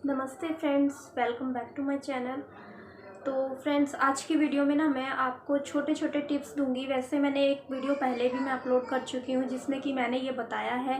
नमस्ते friends, welcome back to my channel. तो friends, आज की वीडियो में ना मैं आपको छोटे छोटे टिप्स दूंगी। वैसे मैंने एक वीडियो पहले भी मैं अपलोड कर चुकी हूँ जिसमें कि मैंने ये बताया है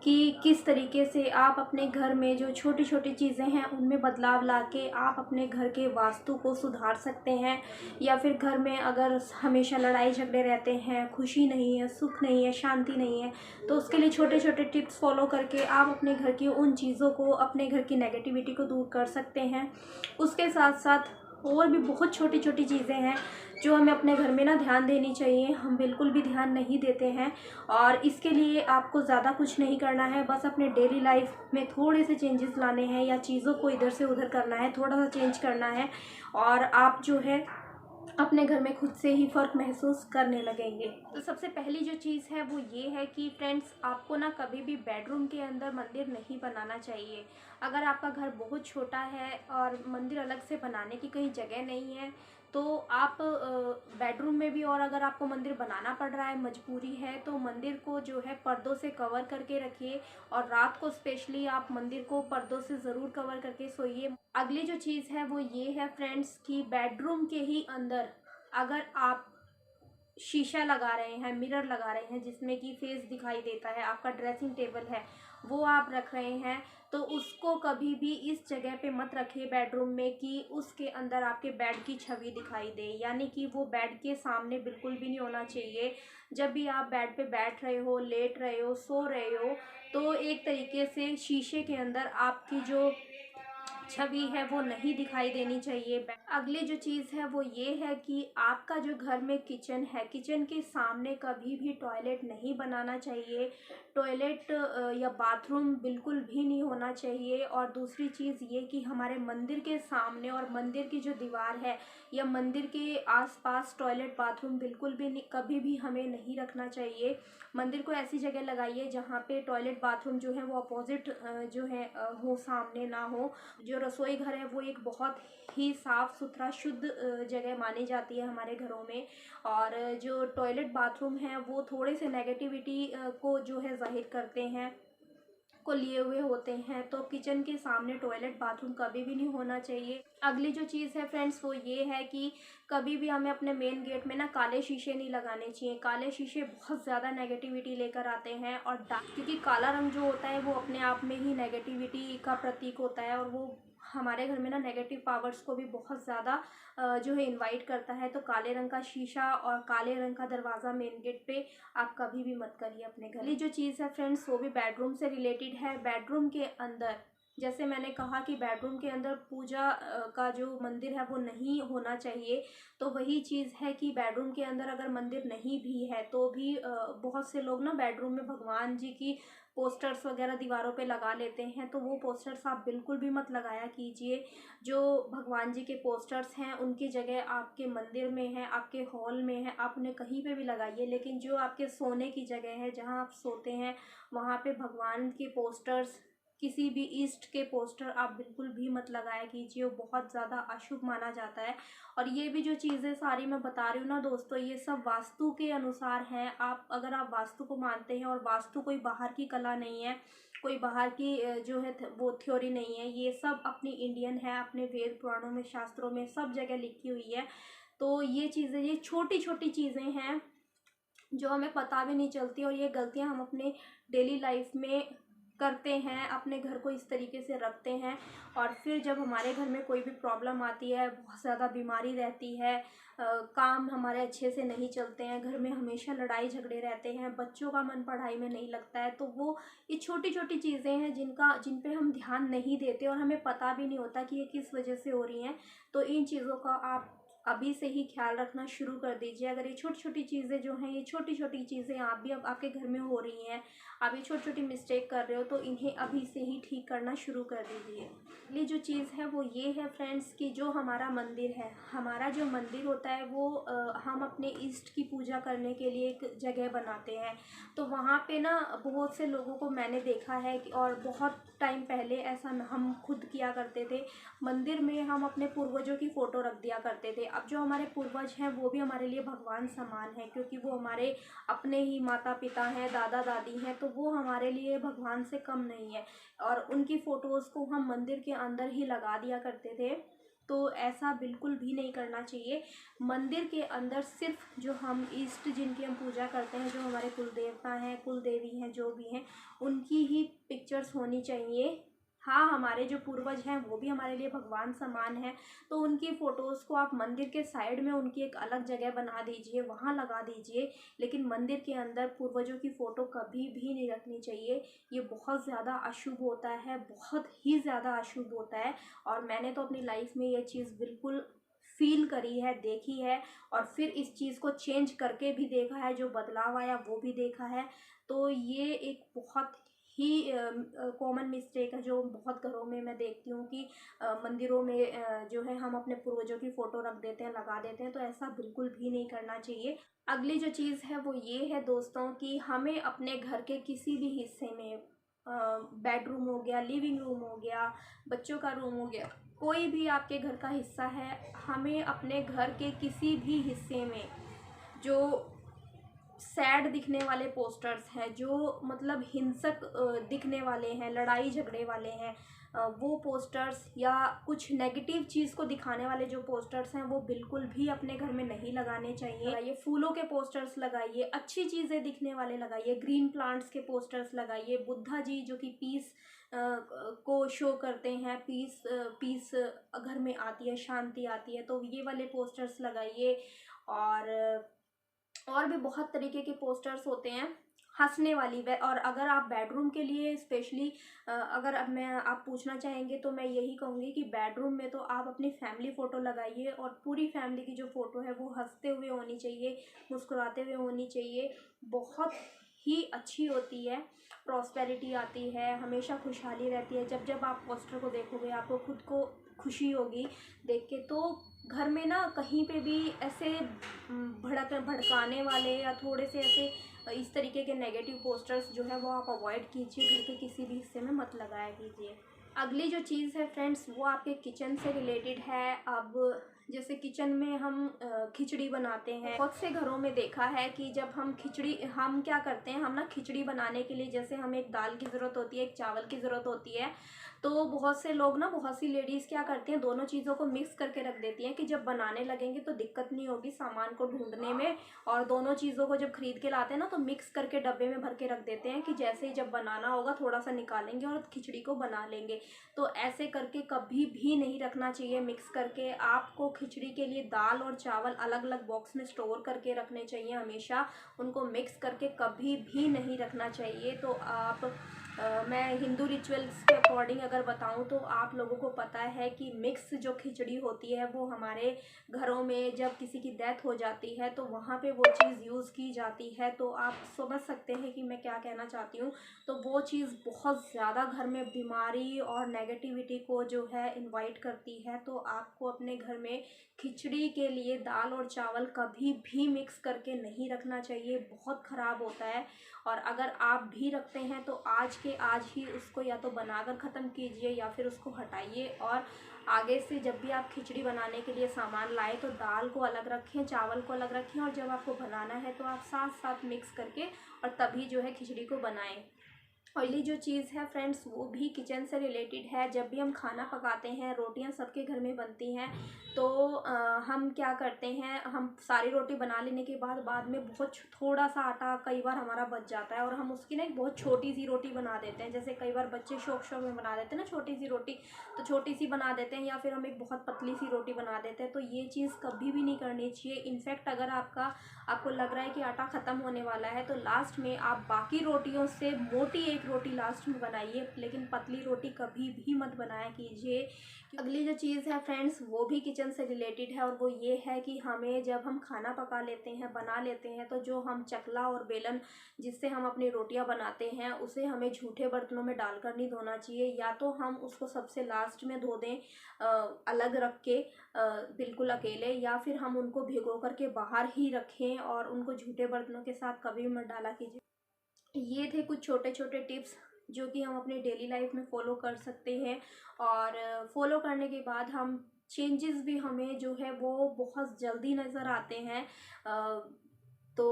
कि किस तरीके से आप अपने घर में जो छोटी छोटी चीज़ें हैं उनमें बदलाव लाके आप अपने घर के वास्तु को सुधार सकते हैं। या फिर घर में अगर हमेशा लड़ाई झगड़े रहते हैं, खुशी नहीं है, सुख नहीं है, शांति नहीं है, तो उसके लिए छोटे छोटे टिप्स फॉलो करके आप अपने घर की उन चीज़ों को, अपने घर की नेगेटिविटी को दूर कर सकते हैं। उसके साथ साथ और भी बहुत छोटी छोटी चीज़ें हैं जो हमें अपने घर में ना ध्यान देनी चाहिए, हम बिल्कुल भी ध्यान नहीं देते हैं। और इसके लिए आपको ज़्यादा कुछ नहीं करना है, बस अपने डेली लाइफ में थोड़े से चेंजेस लाने हैं या चीज़ों को इधर से उधर करना है, थोड़ा सा चेंज करना है और आप जो है अपने घर में खुद से ही फ़र्क महसूस करने लगेंगे। तो सबसे पहली जो चीज़ है वो ये है कि फ्रेंड्स, आपको ना कभी भी बेडरूम के अंदर मंदिर नहीं बनाना चाहिए। अगर आपका घर बहुत छोटा है और मंदिर अलग से बनाने की कहीं जगह नहीं है, तो आप बेडरूम में भी, और अगर आपको मंदिर बनाना पड़ रहा है, मजबूरी है, तो मंदिर को जो है पर्दों से कवर करके रखिए। और रात को स्पेशली आप मंदिर को पर्दों से ज़रूर कवर करके सोइए। अगली जो चीज़ है वो ये है फ्रेंड्स कि बेडरूम के ही अंदर अगर आप शीशा लगा रहे हैं, मिरर लगा रहे हैं जिसमें कि फेस दिखाई देता है, आपका ड्रेसिंग टेबल है वो आप रख रहे हैं, तो उसको कभी भी इस जगह पे मत रखिए बेडरूम में कि उसके अंदर आपके बेड की छवि दिखाई दे। यानी कि वो बेड के सामने बिल्कुल भी नहीं होना चाहिए। जब भी आप बेड पे बैठ रहे हो, लेट रहे हो, सो रहे हो, तो एक तरीके से शीशे के अंदर आपकी जो छवि है वो नहीं दिखाई देनी चाहिए। अगली जो चीज़ है वो ये है कि आपका जो घर में किचन है, किचन के सामने कभी भी टॉयलेट नहीं बनाना चाहिए। टॉयलेट या बाथरूम बिल्कुल भी नहीं होना चाहिए। और दूसरी चीज़ ये कि हमारे मंदिर के सामने और मंदिर की जो दीवार है या मंदिर के आसपास टॉयलेट बाथरूम बिल्कुल भी नहीं, कभी भी हमें नहीं रखना चाहिए। मंदिर को ऐसी जगह लगाइए जहाँ पे टॉयलेट बाथरूम जो है वो अपोजिट जो है हो, सामने ना हो। जो रसोई घर है वो एक बहुत ही साफ़ सुथरा शुद्ध जगह मानी जाती है हमारे घरों में। और जो टॉयलेट बाथरूम है वो थोड़े से नेगेटिविटी को जो है ज़ाहिर करते हैं, को लिए हुए होते हैं। तो किचन के सामने टॉयलेट बाथरूम कभी भी नहीं होना चाहिए। अगली जो चीज़ है फ्रेंड्स वो ये है कि कभी भी हमें अपने मेन गेट में ना काले शीशे नहीं लगाने चाहिए। काले शीशे बहुत ज़्यादा नेगेटिविटी लेकर आते हैं और क्योंकि काला रंग जो होता है वो अपने आप में ही नेगेटिविटी का प्रतीक होता है और वो हमारे घर में ना नेगेटिव पावर्स को भी बहुत ज़्यादा जो है इनवाइट करता है। तो काले रंग का शीशा और काले रंग का दरवाज़ा मेन गेट पे आप कभी भी मत करिए अपने घर। अगली जो चीज़ है फ्रेंड्स वो भी बेडरूम से रिलेटेड है। बेडरूम के अंदर, जैसे मैंने कहा कि बेडरूम के अंदर पूजा का जो मंदिर है वो नहीं होना चाहिए, तो वही चीज़ है कि बेडरूम के अंदर अगर मंदिर नहीं भी है तो भी बहुत से लोग ना बेडरूम में भगवान जी की पोस्टर्स वगैरह दीवारों पे लगा लेते हैं, तो वो पोस्टर्स आप बिल्कुल भी मत लगाया कीजिए। जो भगवान जी के पोस्टर्स हैं उनकी जगह आपके मंदिर में है, आपके हॉल में है, आप उन्हें कहीं पे भी लगाइए, लेकिन जो आपके सोने की जगह है जहाँ आप सोते हैं वहाँ पे भगवान के पोस्टर्स, किसी भी ईस्ट के पोस्टर आप बिल्कुल भी मत लगाया कीजिए, वो बहुत ज़्यादा अशुभ माना जाता है। और ये भी जो चीज़ें सारी मैं बता रही हूँ ना दोस्तों, ये सब वास्तु के अनुसार हैं। आप अगर आप वास्तु को मानते हैं, और वास्तु कोई बाहर की कला नहीं है, कोई बाहर की जो है वो थ्योरी नहीं है, ये सब अपनी इंडियन है, अपने वेद पुराणों में, शास्त्रों में सब जगह लिखी हुई है। तो ये चीज़ें, ये छोटी छोटी चीज़ें हैं जो हमें पता भी नहीं चलती, और ये गलतियां हम अपने डेली लाइफ में करते हैं, अपने घर को इस तरीके से रखते हैं। और फिर जब हमारे घर में कोई भी प्रॉब्लम आती है, बहुत ज़्यादा बीमारी रहती है, काम हमारे अच्छे से नहीं चलते हैं, घर में हमेशा लड़ाई झगड़े रहते हैं, बच्चों का मन पढ़ाई में नहीं लगता है, तो वो ये छोटी छोटी चीज़ें हैं जिन पे हम ध्यान नहीं देते और हमें पता भी नहीं होता कि ये किस वजह से हो रही हैं। तो इन चीज़ों का आप अभी से ही ख्याल रखना शुरू कर दीजिए। अगर ये छोटी छोटी चीज़ें जो हैं, ये छोटी छोटी चीज़ें आप भी अब आपके घर में हो रही हैं, आप ये छोटी छोटी मिस्टेक कर रहे हो, तो इन्हें अभी से ही ठीक करना शुरू कर दीजिए। अगली जो चीज़ है वो ये है फ्रेंड्स कि जो हमारा मंदिर है, हमारा जो मंदिर होता है वो हम अपने इष्ट की पूजा करने के लिए एक जगह बनाते हैं। तो वहाँ पे ना बहुत से लोगों को मैंने देखा है कि, और बहुत टाइम पहले ऐसा हम खुद किया करते थे, मंदिर में हम अपने पूर्वजों की फ़ोटो रख दिया करते थे। अब जो हमारे पूर्वज हैं वो भी हमारे लिए भगवान समान है, क्योंकि वो हमारे अपने ही माता पिता हैं, दादा दादी हैं, तो वो हमारे लिए भगवान से कम नहीं है। और उनकी फ़ोटोज़ को हम मंदिर के अंदर ही लगा दिया करते थे, तो ऐसा बिल्कुल भी नहीं करना चाहिए। मंदिर के अंदर सिर्फ जो हम इष्ट जिनकी हम पूजा करते हैं, जो हमारे कुल देवता हैं, कुल देवी हैं, जो भी हैं, उनकी ही पिक्चर्स होनी चाहिए। हाँ, हमारे जो पूर्वज हैं वो भी हमारे लिए भगवान समान हैं, तो उनकी फ़ोटोज़ को आप मंदिर के साइड में उनकी एक अलग जगह बना दीजिए, वहाँ लगा दीजिए, लेकिन मंदिर के अंदर पूर्वजों की फ़ोटो कभी भी नहीं रखनी चाहिए। ये बहुत ज़्यादा अशुभ होता है, बहुत ही ज़्यादा अशुभ होता है। और मैंने तो अपनी लाइफ में ये चीज़ बिल्कुल फ़ील करी है, देखी है, और फिर इस चीज़ को चेंज करके भी देखा है, जो बदलाव आया वो भी देखा है। तो ये एक बहुत ही कॉमन मिस्टेक है जो बहुत घरों में मैं देखती हूँ कि मंदिरों में जो है हम अपने पूर्वजों की फ़ोटो रख देते हैं, लगा देते हैं, तो ऐसा बिल्कुल भी नहीं करना चाहिए। अगली जो चीज़ है वो ये है दोस्तों कि हमें अपने घर के किसी भी हिस्से में, बेडरूम हो गया, लिविंग रूम हो गया, बच्चों का रूम हो गया, कोई भी आपके घर का हिस्सा है, हमें अपने घर के किसी भी हिस्से में जो सैड दिखने वाले पोस्टर्स हैं, जो मतलब हिंसक दिखने वाले हैं, लड़ाई झगड़े वाले हैं, वो पोस्टर्स या कुछ नेगेटिव चीज़ को दिखाने वाले जो पोस्टर्स हैं वो बिल्कुल भी अपने घर में नहीं लगाने चाहिए। ये फूलों के पोस्टर्स लगाइए, अच्छी चीज़ें दिखने वाले लगाइए, ग्रीन प्लांट्स के पोस्टर्स लगाइए, बुद्धा जी जो कि पीस को शो करते हैं, पीस घर में आती है, शांति आती है, तो ये वाले पोस्टर्स लगाइए। और भी बहुत तरीके के पोस्टर्स होते हैं हंसने वाली वे। और अगर आप बेडरूम के लिए स्पेशली अगर अब मैं आप पूछना चाहेंगे तो मैं यही कहूँगी कि बेडरूम में तो आप अपनी फैमिली फ़ोटो लगाइए, और पूरी फैमिली की जो फ़ोटो है वो हंसते हुए होनी चाहिए, मुस्कुराते हुए होनी चाहिए। बहुत ही अच्छी होती है, प्रॉस्पेरिटी आती है, हमेशा खुशहाली रहती है। जब जब आप पोस्टर को देखोगे आपको खुद को खुशी होगी देख के। तो घर में ना कहीं पे भी ऐसे भड़काने वाले या थोड़े से ऐसे इस तरीके के नेगेटिव पोस्टर्स जो है वो आप अवॉइड कीजिए, घर के किसी भी हिस्से में मत लगाया कीजिए। अगली जो चीज़ है फ्रेंड्स वो आपके किचन से रिलेटेड है। अब जैसे किचन में हम खिचड़ी बनाते हैं, बहुत से घरों में देखा है कि जब हम क्या करते हैं, हम ना खिचड़ी बनाने के लिए जैसे हमें एक दाल की ज़रूरत होती है, एक चावल की ज़रूरत होती है, तो बहुत से लोग ना, बहुत सी लेडीज़ क्या करती हैं, दोनों चीज़ों को मिक्स करके रख देती हैं कि जब बनाने लगेंगे तो दिक्कत नहीं होगी सामान को ढूंढने में। और दोनों चीज़ों को जब खरीद के लाते हैं ना तो मिक्स करके डब्बे में भर के रख देते हैं कि जैसे ही जब बनाना होगा थोड़ा सा निकालेंगे और खिचड़ी को बना लेंगे। तो ऐसे करके कभी भी नहीं रखना चाहिए मिक्स करके। आपको खिचड़ी के लिए दाल और चावल अलग अलग बॉक्स में स्टोर करके रखने चाहिए हमेशा, उनको मिक्स करके कभी भी नहीं रखना चाहिए। तो मैं हिंदू रिचुअल्स के अकॉर्डिंग अगर बताऊं तो आप लोगों को पता है कि मिक्स जो खिचड़ी होती है वो हमारे घरों में जब किसी की डेथ हो जाती है तो वहाँ पे वो चीज़ यूज़ की जाती है। तो आप समझ सकते हैं कि मैं क्या कहना चाहती हूँ। तो वो चीज़ बहुत ज़्यादा घर में बीमारी और नेगेटिविटी को जो है इनवाइट करती है। तो आपको अपने घर में खिचड़ी के लिए दाल और चावल कभी भी मिक्स करके नहीं रखना चाहिए, बहुत ख़राब होता है। और अगर आप भी रखते हैं तो आज के आज ही उसको या तो बनाकर ख़त्म कीजिए या फिर उसको हटाइए। और आगे से जब भी आप खिचड़ी बनाने के लिए सामान लाएं तो दाल को अलग रखें, चावल को अलग रखें, और जब आपको बनाना है तो आप साथ साथ मिक्स करके और तभी जो है खिचड़ी को बनाएं। अगली जो चीज़ है फ्रेंड्स वो भी किचन से रिलेटेड है। जब भी हम खाना पकाते हैं, रोटियां सबके घर में बनती हैं, तो हम क्या करते हैं, हम सारी रोटी बना लेने के बाद में बहुत थोड़ा सा आटा कई बार हमारा बच जाता है और हम उसकी ना एक बहुत छोटी सी रोटी बना देते हैं। जैसे कई बार बच्चे शौक में बना देते हैं ना छोटी सी रोटी, तो छोटी सी बना देते हैं, या फिर हम एक बहुत पतली सी रोटी बना देते हैं। तो ये चीज़ कभी भी नहीं करनी चाहिए। इनफैक्ट अगर आपको लग रहा है कि आटा ख़त्म होने वाला है तो लास्ट में आप बाकी रोटियों से मोटी एक रोटी लास्ट में बनाइए, लेकिन पतली रोटी कभी भी मत बनाया कीजिए। अगली जो चीज़ है फ्रेंड्स वो भी किचन से रिलेटेड है, और वो ये है कि हमें जब हम खाना पका लेते हैं, बना लेते हैं, तो जो हम चकला और बेलन जिससे हम अपनी रोटियां बनाते हैं उसे हमें झूठे बर्तनों में डालकर नहीं धोना चाहिए। या तो हम उसको सबसे लास्ट में धो दें अलग रख के बिल्कुल अकेले, या फिर हम उनको भिगो करके बाहर ही रखें और उनको झूठे बर्तनों के साथ कभी मत डाला कीजिए। ये थे कुछ छोटे छोटे टिप्स जो कि हम अपनी डेली लाइफ में फ़ॉलो कर सकते हैं। और फॉलो करने के बाद हम चेंजेस भी हमें जो है वो बहुत जल्दी नज़र आते हैं। तो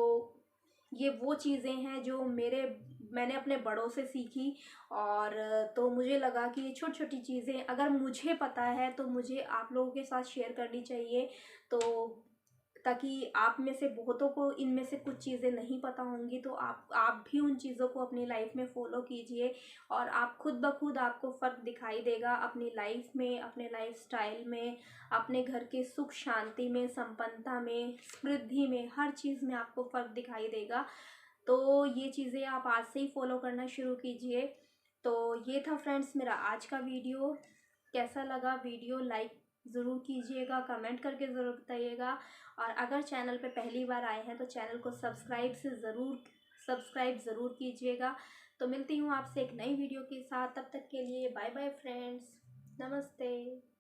ये वो चीज़ें हैं जो मैंने अपने बड़ों से सीखी। और तो मुझे लगा कि ये छोटी छोटी चीज़ें अगर मुझे पता है तो मुझे आप लोगों के साथ शेयर करनी चाहिए। तो ताकि आप में से बहुतों को इनमें से कुछ चीज़ें नहीं पता होंगी, तो आप भी उन चीज़ों को अपनी लाइफ में फ़ॉलो कीजिए और आप खुद ब खुद आपको फ़र्क दिखाई देगा अपनी लाइफ में, अपने लाइफस्टाइल में, अपने घर के सुख शांति में, संपन्नता में, समृद्धि में, हर चीज़ में आपको फ़र्क दिखाई देगा। तो ये चीज़ें आप आज से ही फॉलो करना शुरू कीजिए। तो ये था फ्रेंड्स मेरा आज का वीडियो। कैसा लगा वीडियो लाइक ज़रूर कीजिएगा, कमेंट करके ज़रूर बताइएगा। और अगर चैनल पे पहली बार आए हैं तो चैनल को सब्सक्राइब ज़रूर कीजिएगा। तो मिलती हूँ आपसे एक नई वीडियो के साथ, तब तक के लिए बाय बाय फ्रेंड्स, नमस्ते।